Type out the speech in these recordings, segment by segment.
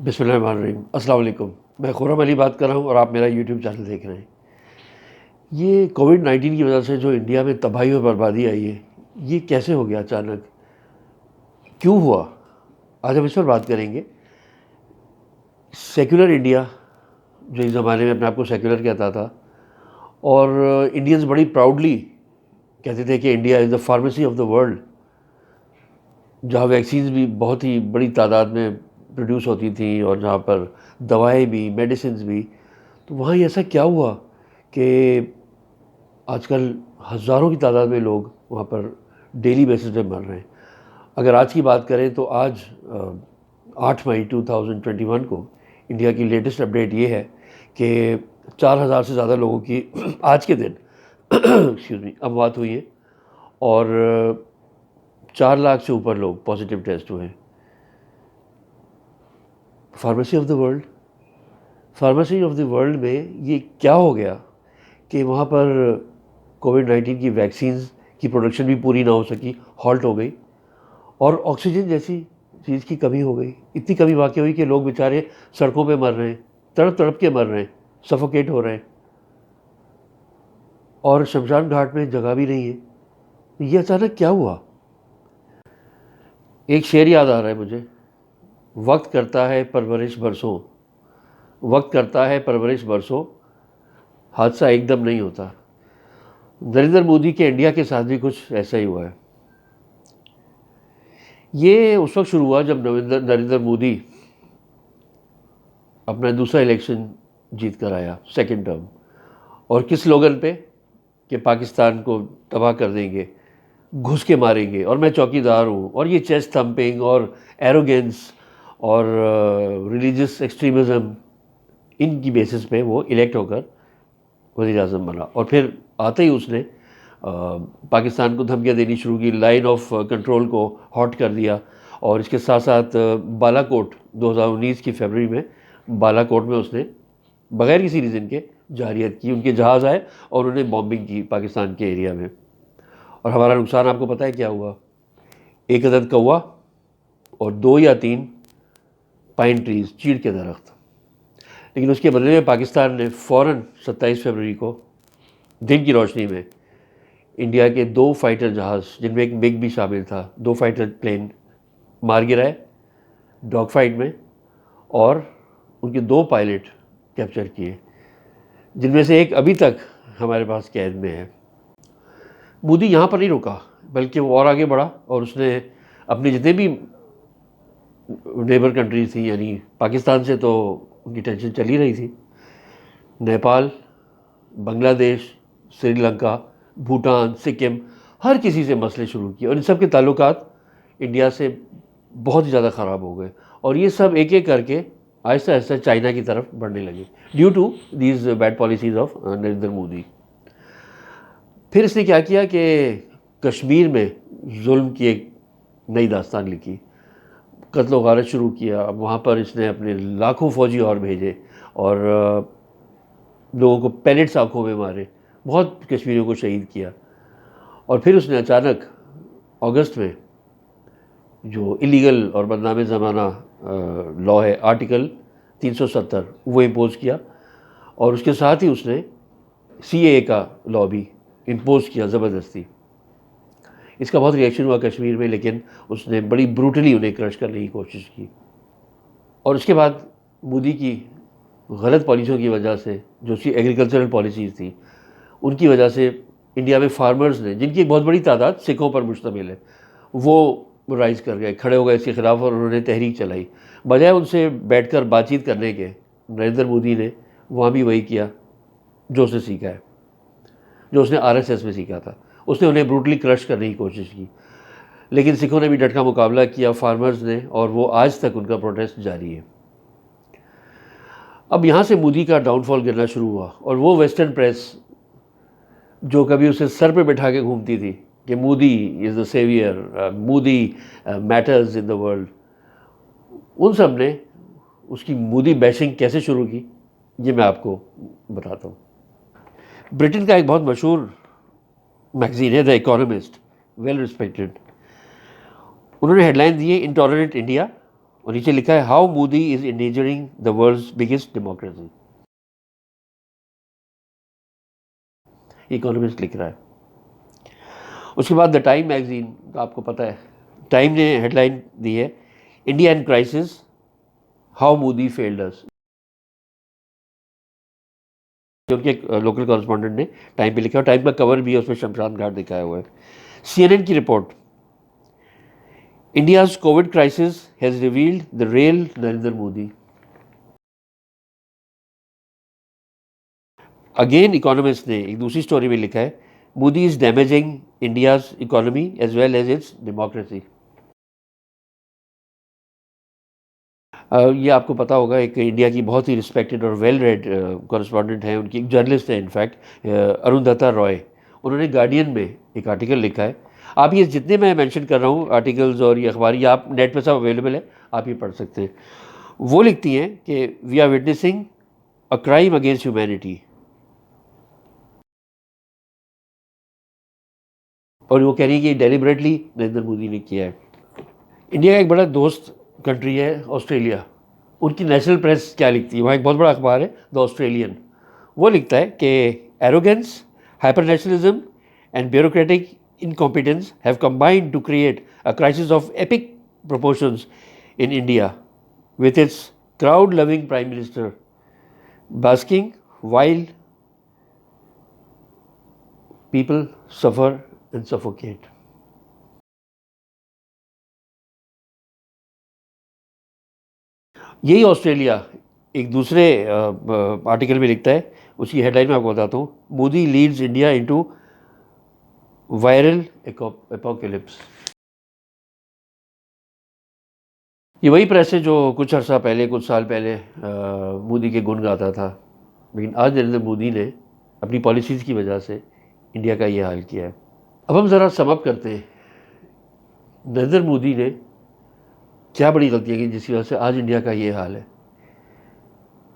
बिस्मिल्लाहिर्रहमानिर्रहीम। अस्सलाम वालेकुम। मैं खुर्रम अली बात कर रहा हूँ और आप मेरा यूट्यूब चैनल देख रहे हैं। ये कोविड-19 की वजह से जो इंडिया में तबाही और बर्बादी आई है, ये कैसे हो गया अचानक? क्यों हुआ? आज हम इस पर बात करेंगे। सेक्युलर इंडिया, जो इस ज़माने में अपने आप को सेक्युलर कहता था, और इंडियंस बड़ी प्राउडली कहते थे कि India is the pharmacy of the world, जहाँ वैक्सीन्स भी बहुत ही बड़ी तादाद में प्रोड्यूस होती थी और जहाँ पर दवाएँ भी, मेडिसिन्स भी। तो वहाँ ऐसा क्या हुआ कि आजकल हज़ारों की तादाद में लोग वहाँ पर डेली बेसिस पे मर रहे हैं। अगर आज की बात करें तो आज 8 मई 2021 को इंडिया की लेटेस्ट अपडेट ये है कि 4000 से ज़्यादा लोगों की आज के दिन एक्सक्यूज़ मी अमवात हुई है और 4 लाख से ऊपर लोग पॉजिटिव टेस्ट हुए हैं। Pharmacy of the world, pharmacy of the world में ये क्या हो गया कि वहाँ पर कोविड-19 की वैक्सीन्स की प्रोडक्शन भी पूरी ना हो सकी, हॉल्ट हो गई, और ऑक्सीजन जैसी चीज़ की कमी हो गई। इतनी कमी वाक़ई हुई कि लोग बेचारे सड़कों पे मर रहे हैं, तड़प-तड़प के मर रहे हैं, सफोकेट हो रहे हैं, और शमशान घाट में जगह भी नहीं है। तो ये अचानक क्या हुआ? एक शेर याद आ रहा है मुझे, वक्त करता है परवरिश बरसों, वक्त करता है परवरिश बरसों, हादसा एकदम नहीं होता। नरेंद्र मोदी के इंडिया के साथ भी कुछ ऐसा ही हुआ है। ये उस वक्त शुरू हुआ जब नरेंद्र मोदी अपना दूसरा इलेक्शन जीत कर आया, सेकंड टर्म, और किस स्लोगन पे कि पाकिस्तान को तबाह कर देंगे, घुस के मारेंगे और मैं चौकीदार हूँ, और ये चेस्ट थम्पिंग और एरोगेंस और रिलीजियस एक्सट्रीमिज़म, इनकी बेसिस पे वो इलेक्ट होकर वज़ीर आज़म बना। और फिर आते ही उसने पाकिस्तान को धमकियाँ देनी शुरू की, लाइन ऑफ कंट्रोल को हॉट कर दिया, और इसके साथ साथ बालाकोट 2019 की फरवरी में बालाकोट में उसने बग़ैर किसी रीज़न के जारियत की। उनके जहाज़ आए और उन्हें बॉम्बिंग की पाकिस्तान के एरिया में, और हमारा नुकसान आपको पता है क्या हुआ? एक अदद कौवा और 2 या 3 पाइन ट्रीज़, चीड़ के दरख्त। लेकिन उसके बदले में पाकिस्तान ने फ़ौरन 27 फरवरी को दिन की रोशनी में इंडिया के 2 फाइटर जहाज़, जिनमें एक मिग भी शामिल था, 2 फाइटर प्लेन मार गिराए डॉग फाइट में, और उनके 2 पायलट कैप्चर किए, जिनमें से एक अभी तक हमारे पास कैद में है। मोदी यहाँ पर नहीं रुका, बल्कि वो और आगे बढ़ा और उसने अपने जितने भी नेबर कंट्रीज़ थी, यानी पाकिस्तान से तो उनकी टेंशन चल ही रही थी, नेपाल, बांग्लादेश, श्रीलंका, भूटान, सिक्किम, हर किसी से मसले शुरू किए, और इन सब के ताल्लुकात इंडिया से बहुत ही ज़्यादा ख़राब हो गए, और ये सब एक-एक करके आहिस्ता आहिस्ता चाइना की तरफ बढ़ने लगे due to these bad policies of Narendra Modi. फिर इसने क्या किया कि कश्मीर में जुल्म की एक नई दास्तान लिखी, कत्ल गारत शुरू किया। अब वहाँ पर इसने अपने लाखों फ़ौजी और भेजे, और लोगों को पैलेट्स आँखों में मारे, बहुत कश्मीरियों को शहीद किया। और फिर उसने अचानक अगस्त में जो इलीगल और बदनाम ज़माना लॉ है, आर्टिकल 370, वो इम्पोज़ किया, और उसके साथ ही उसने सीएए का लॉ भी इम्पोज़ किया ज़बरदस्ती। इसका बहुत रिएक्शन हुआ कश्मीर में, लेकिन उसने बड़ी ब्रूटली उन्हें क्रश करने की कोशिश की। और उसके बाद मोदी की गलत पॉलिसियों की वजह से, जो उसकी एग्रीकल्चरल पॉलिसीज़ थी, उनकी वजह से इंडिया में फार्मर्स ने, जिनकी एक बहुत बड़ी तादाद सिखों पर मुश्तमिल है, वो राइज़ कर गए, खड़े हो गए इसके ख़िलाफ़, और उन्होंने तहरीक चलाई। बजाय उनसे बैठकर बातचीत करने के, नरेंद्र मोदी ने वहाँ भी वही किया जो उसने सीखा है, जो उसने आरएसएस में सीखा था। उसने उन्हें ब्रूटली क्रश करने की कोशिश की, लेकिन सिखों ने भी डट का मुकाबला किया, फार्मर्स ने, और वो आज तक उनका प्रोटेस्ट जारी है। अब यहाँ से मोदी का डाउनफॉल गिरना शुरू हुआ, और वो वेस्टर्न प्रेस जो कभी उसे सर पे बैठा के घूमती थी कि Modi is the saviour, Modi matters in the world, उन सब ने उसकी मोदी बैशिंग कैसे शुरू की, ये मैं आपको बताता हूँ। ब्रिटेन का एक बहुत मशहूर मैगज़ीन है द इकोनॉमिस्ट, वेल रिस्पेक्टेड, उन्होंने हेडलाइन दी है इंटॉलरेंट इंडिया, और नीचे लिखा है how Modi is endangering the world's biggest democracy. Economist लिख रहा है। उसके बाद द टाइम मैगजीन का आपको पता है, टाइम ने हेडलाइन दी है India in crisis how Modi failed अस। उनके लोकल कॉरेस्पॉन्डेंट ने टाइम पे लिखा है, टाइम का कवर भी है, उसमें शमशान घाट दिखाया हुआ है। CNN की रिपोर्ट, India's covid crisis has revealed the real Narendra Modi. Again Economist ने एक दूसरी स्टोरी में लिखा है Modi is damaging India's economy as well as its democracy. ये आपको पता होगा, एक इंडिया की बहुत ही रिस्पेक्टेड और वेल रेड कॉरेस्पॉन्डेंट हैं, उनकी एक जर्नलिस्ट है इनफैक्ट, अरुंधता रॉय। उन्होंने गार्डियन में एक आर्टिकल लिखा है। आप ये जितने मैं मेंशन कर रहा हूँ आर्टिकल्स और ये अखबार, ये आप नेट पे सब अवेलेबल है, आप ये पढ़ सकते हैं। वो लिखती हैं कि we are witnessing a crime against humanity, और वो कह रही है कि डेलिबरेटली नरेंद्र मोदी ने किया है। इंडिया का एक बड़ा दोस्त कंट्री है ऑस्ट्रेलिया, उनकी नेशनल प्रेस क्या लिखती है, वहाँ एक बहुत बड़ा अखबार है द ऑस्ट्रेलियन। वो लिखता है कि arrogance, hyper nationalism and bureaucratic incompetence have combined to create a crisis of epic proportions in India with its crowd-loving prime minister basking while people suffer and suffocate. यही ऑस्ट्रेलिया एक दूसरे article में लिखता है, उसकी हेडलाइन में आपको बताता हूँ, Modi leads India into viral apocalypse. ये वही प्रेस है जो कुछ अर्सा पहले, कुछ साल पहले मोदी के गुण गाता था, लेकिन आज नरेंद्र मोदी ने अपनी पॉलिसीज़ की वजह से इंडिया का ये हाल किया है। अब हम ज़रा समअप करते हैं, नरेंद्र मोदी ने क्या बड़ी गलतियाँ की जिसकी वजह से आज इंडिया का ये हाल है।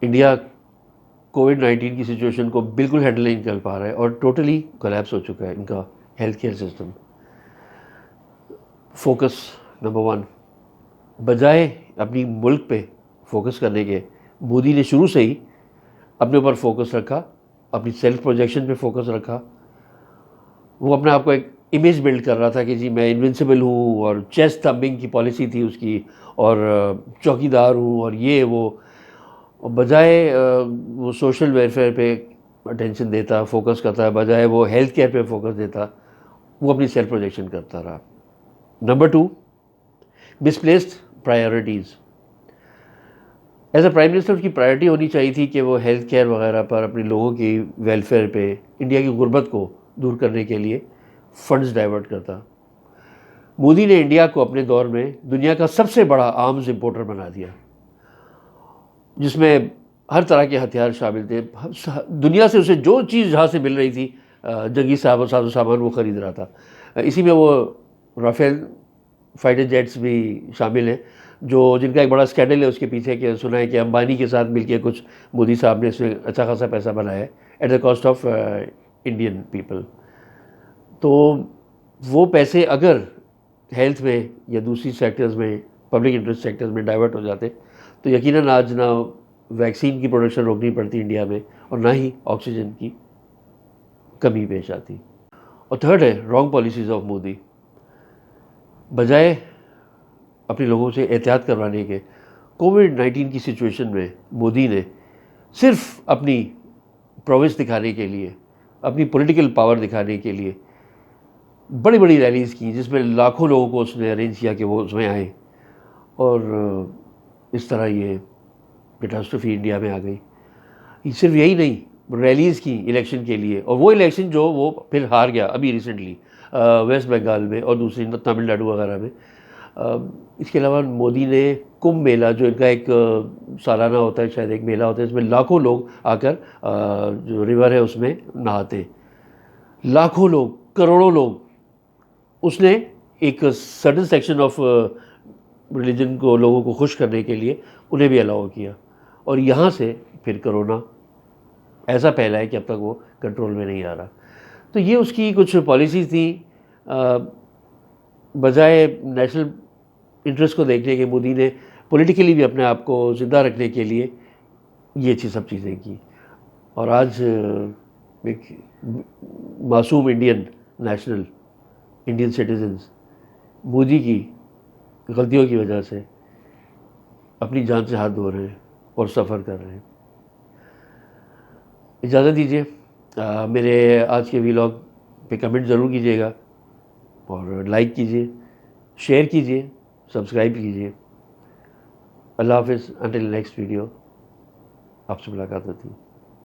इंडिया कोविड-19 की सिचुएशन को बिल्कुल हैंडल नहीं कर पा रहा है और टोटली कोलैप्स हो चुका है इनका health care system. Focus number 1, बजाय अपनी मुल्क पे फोकस करने के, मोदी ने शुरू से ही अपने ऊपर फोकस रखा, अपनी सेल्फ प्रोजेक्शन पे फोकस रखा। वो अपने आप को एक इमेज बिल्ड कर रहा था कि जी मैं इनविंसिबल हूँ, और चेस्ट थम्बिंग की पॉलिसी थी उसकी, और चौकीदार हूँ और ये वो, और बजाय वो सोशल वेलफेयर पे अटेंशन देता, फोकस करता, बजाय वो हेल्थ केयर पे फोकस देता, वो अपनी सेल्फ प्रोजेक्शन करता रहा। Number 2, misplaced priorities. As a prime minister उसकी प्रायोरिटी होनी चाहिए थी कि वो हेल्थ केयर वगैरह पर, अपने लोगों की वेलफेयर पे, इंडिया की गुर्बत को दूर करने के लिए फंड्स डाइवर्ट करता। मोदी ने इंडिया को अपने दौर में दुनिया का सबसे बड़ा आर्म्स इंपोर्टर बना दिया, जिसमें हर तरह के हथियार शामिल थे। दुनिया से उसे जो चीज़ जहाँ से मिल रही थी, जंगी साजो सामान, वो ख़रीद रहा था। इसी में वो राफेल फाइटर जेट्स भी शामिल हैं, जो जिनका एक बड़ा स्कैंडल है उसके पीछे, कि सुना है कि अंबानी के साथ मिलकर कुछ मोदी साहब ने इसमें अच्छा खासा पैसा बनाया है at the cost of Indian people. तो वो पैसे अगर हेल्थ में या दूसरी सेक्टर्स में, पब्लिक इंटरेस्ट सेक्टर्स में डाइवर्ट हो जाते, तो यकीनन आज ना वैक्सीन की प्रोडक्शन रोकनी पड़ती इंडिया में, और ना ही ऑक्सीजन की कमी पेश आती। और थर्ड है रॉन्ग पॉलिसीज़ ऑफ मोदी। बजाय अपने लोगों से एहतियात करवाने के, कोविड-19 की सिचुएशन में मोदी ने सिर्फ अपनी प्रोविस दिखाने के लिए, अपनी पॉलिटिकल पावर दिखाने के लिए बड़ी बड़ी रैलीज़ की, जिसमें लाखों लोगों को उसने अरेंज किया कि वो उसमें आए, और इस तरह ये कैटास्ट्रोफी इंडिया में आ गई। सिर्फ यही नहीं, रैलीज़ की इलेक्शन के लिए, और वो इलेक्शन जो वो फिर हार गया अभी रिसेंटली वेस्ट बंगाल में और दूसरी तमिलनाडु वगैरह में। इसके अलावा मोदी ने कुंभ मेला, जो इनका एक सालाना होता है, शायद एक मेला होता है, इसमें लाखों लोग आकर जो रिवर है उसमें नहाते, लाखों लोग, करोड़ों लोग, उसने एक सर्टन सेक्शन ऑफ रिलीजन को, लोगों को खुश करने के लिए उन्हें भी अलाउ किया, और यहाँ से फिर कोरोना ऐसा फैला है कि अब तक वो कंट्रोल में नहीं आ रहा। तो ये उसकी कुछ पॉलिसीज़ थी। बजाय नेशनल इंटरेस्ट को देखने के, मोदी ने पॉलिटिकली भी अपने आप को ज़िंदा रखने के लिए ये सब चीज़ें की। और आज एक मासूम Indian national, Indian citizens Modi की गलतियों की वजह से अपनी जान से हाथ धो रहे हैं और सफ़र कर रहे हैं। इजाज़त दीजिए, मेरे आज के व्लॉग पे कमेंट ज़रूर कीजिएगा और लाइक कीजिए, शेयर कीजिए, सब्सक्राइब कीजिए। अल्लाह हाफ़िज़, अंटिल नेक्स्ट वीडियो आपसे मुलाकात होती है।